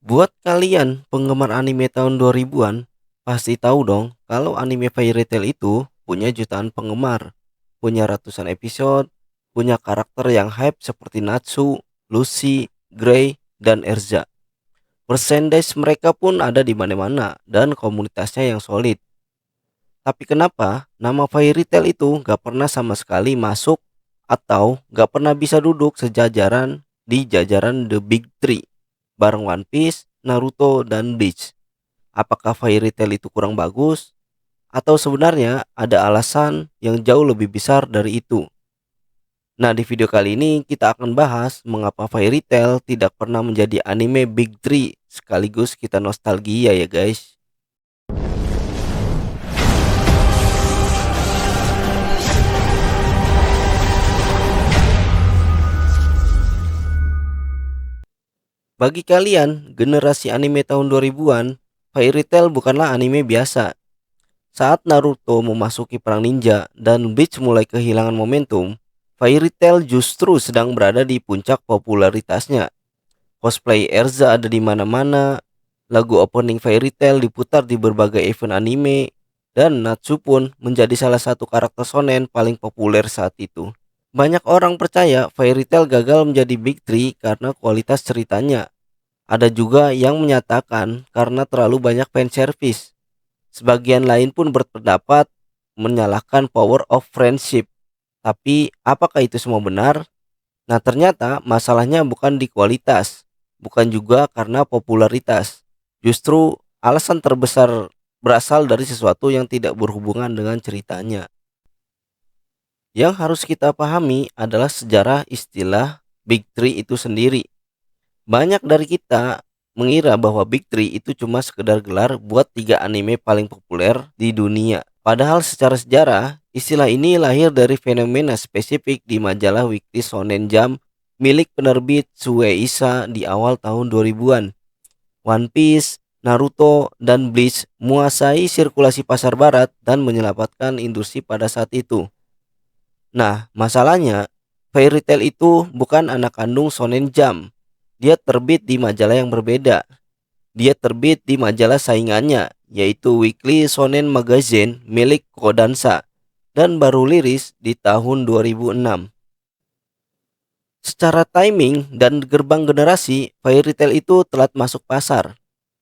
Buat kalian penggemar anime tahun 2000-an, pasti tahu dong kalau anime Fairy Tail itu punya jutaan penggemar, punya ratusan episode, punya karakter yang hype seperti Natsu, Lucy, Grey, dan Erza. Merchandise mereka pun ada di mana-mana dan komunitasnya yang solid. Tapi kenapa nama Fairy Tail itu gak pernah sama sekali masuk atau gak pernah bisa duduk sejajaran di jajaran The Big Three bareng One Piece, Naruto, dan Bleach? Apakah Fairy Tail itu kurang bagus? Atau sebenarnya ada alasan yang jauh lebih besar dari itu? Nah, di video kali ini kita akan bahas mengapa Fairy Tail tidak pernah menjadi anime Big Three, sekaligus kita nostalgia ya guys. Bagi kalian generasi anime tahun 2000-an, Fairy Tail bukanlah anime biasa. Saat Naruto memasuki perang ninja dan Bleach mulai kehilangan momentum, Fairy Tail justru sedang berada di puncak popularitasnya. Cosplay Erza ada di mana-mana, lagu opening Fairy Tail diputar di berbagai event anime, dan Natsu pun menjadi salah satu karakter shonen paling populer saat itu. Banyak orang percaya Fairy Tail gagal menjadi Big Three karena kualitas ceritanya. Ada juga yang menyatakan karena terlalu banyak fan service. Sebagian lain pun berpendapat menyalahkan power of friendship. Tapi apakah itu semua benar? Nah, ternyata masalahnya bukan di kualitas, bukan juga karena popularitas. Justru alasan terbesar berasal dari sesuatu yang tidak berhubungan dengan ceritanya. Yang harus kita pahami adalah sejarah istilah Big Three itu sendiri. Banyak dari kita mengira bahwa Big Three itu cuma sekedar gelar buat tiga anime paling populer di dunia. Padahal secara sejarah, istilah ini lahir dari fenomena spesifik di majalah Weekly Shonen Jump milik penerbit Shueisha di awal tahun 2000-an. One Piece, Naruto, dan Bleach menguasai sirkulasi pasar barat dan menyelamatkan industri pada saat itu. Nah, masalahnya Fairy Tail itu bukan anak kandung Shonen Jump. Dia terbit di majalah yang berbeda. Dia terbit di majalah saingannya, yaitu Weekly Shonen Magazine milik Kodansha, dan baru liris di tahun 2006. Secara timing dan gerbang generasi, Fairy Tail itu telat masuk pasar.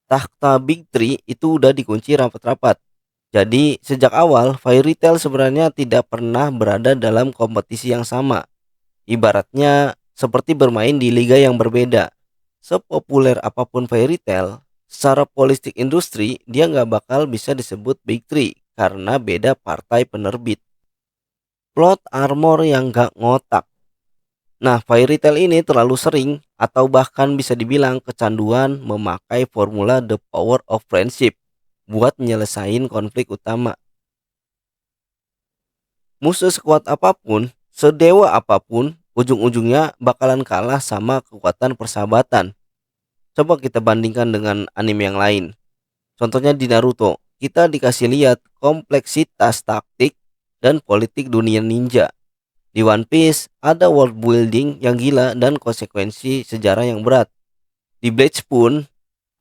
Takhta Big Three itu udah dikunci rapat-rapat. Jadi sejak awal Fairy Tail sebenarnya tidak pernah berada dalam kompetisi yang sama. Ibaratnya seperti bermain di liga yang berbeda. Sepopuler apapun Fairy Tail, secara politik industri dia nggak bakal bisa disebut Big Three karena beda partai penerbit. Plot armor yang nggak ngotak. Nah, Fairy Tail ini terlalu sering atau bahkan bisa dibilang kecanduan memakai formula The Power of Friendship buat nyelesain konflik utama. Musuh sekuat apapun, sedewa apapun, ujung-ujungnya bakalan kalah sama kekuatan persahabatan. Coba kita bandingkan dengan anime yang lain. Contohnya di Naruto, kita dikasih lihat kompleksitas taktik dan politik dunia ninja. Di One Piece ada world building yang gila dan konsekuensi sejarah yang berat. Di Bleach pun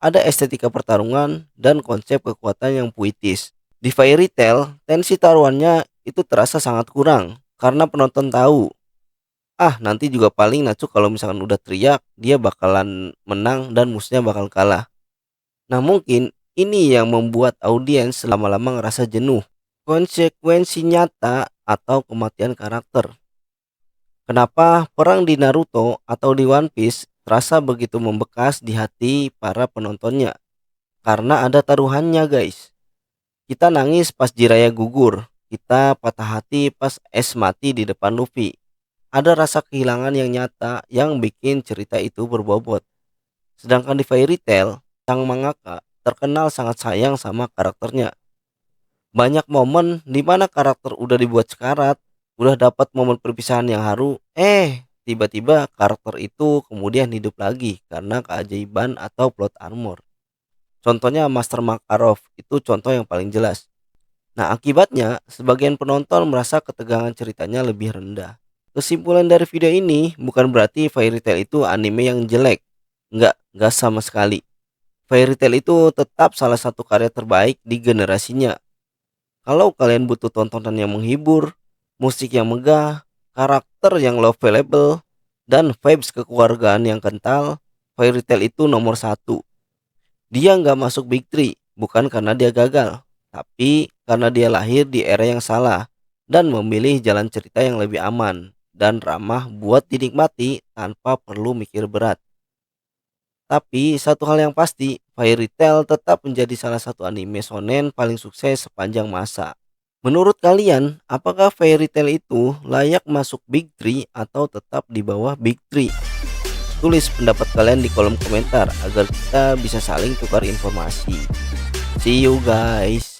ada estetika pertarungan dan konsep kekuatan yang puitis. Di Fairy Tail, tensi taruhannya itu terasa sangat kurang karena penonton tahu, nanti juga paling Natsu kalau misalkan udah teriak dia bakalan menang dan musuhnya bakal kalah. Nah, mungkin ini yang membuat audiens lama-lama ngerasa jenuh. Konsekuensi nyata atau kematian karakter. Kenapa perang di Naruto atau di One Piece terasa begitu membekas di hati para penontonnya? Karena ada taruhannya guys. Kita nangis pas Jiraiya gugur. Kita patah hati pas Ace mati di depan Luffy. Ada rasa kehilangan yang nyata yang bikin cerita itu berbobot. Sedangkan di Fairy Tail, sang mangaka terkenal sangat sayang sama karakternya. Banyak momen di mana karakter udah dibuat sekarat, udah dapat momen perpisahan yang haru, tiba-tiba karakter itu kemudian hidup lagi karena keajaiban atau plot armor. Contohnya Master Makarov itu contoh yang paling jelas. Nah, akibatnya sebagian penonton merasa ketegangan ceritanya lebih rendah. Kesimpulan dari video ini bukan berarti Fairy Tail itu anime yang jelek. Enggak sama sekali. Fairy Tail itu tetap salah satu karya terbaik di generasinya. Kalau kalian butuh tontonan yang menghibur, musik yang megah, karakter yang lovable, dan vibes kekeluargaan yang kental, Fairy Tail itu nomor satu. Dia nggak masuk Big Three, bukan karena dia gagal, tapi karena dia lahir di era yang salah dan memilih jalan cerita yang lebih aman dan ramah buat dinikmati tanpa perlu mikir berat. Tapi satu hal yang pasti, Fairy Tail tetap menjadi salah satu anime shonen paling sukses sepanjang masa. Menurut kalian, apakah Fairy Tail itu layak masuk Big Three atau tetap di bawah Big Three? Tulis pendapat kalian di kolom komentar agar kita bisa saling tukar informasi. See you guys.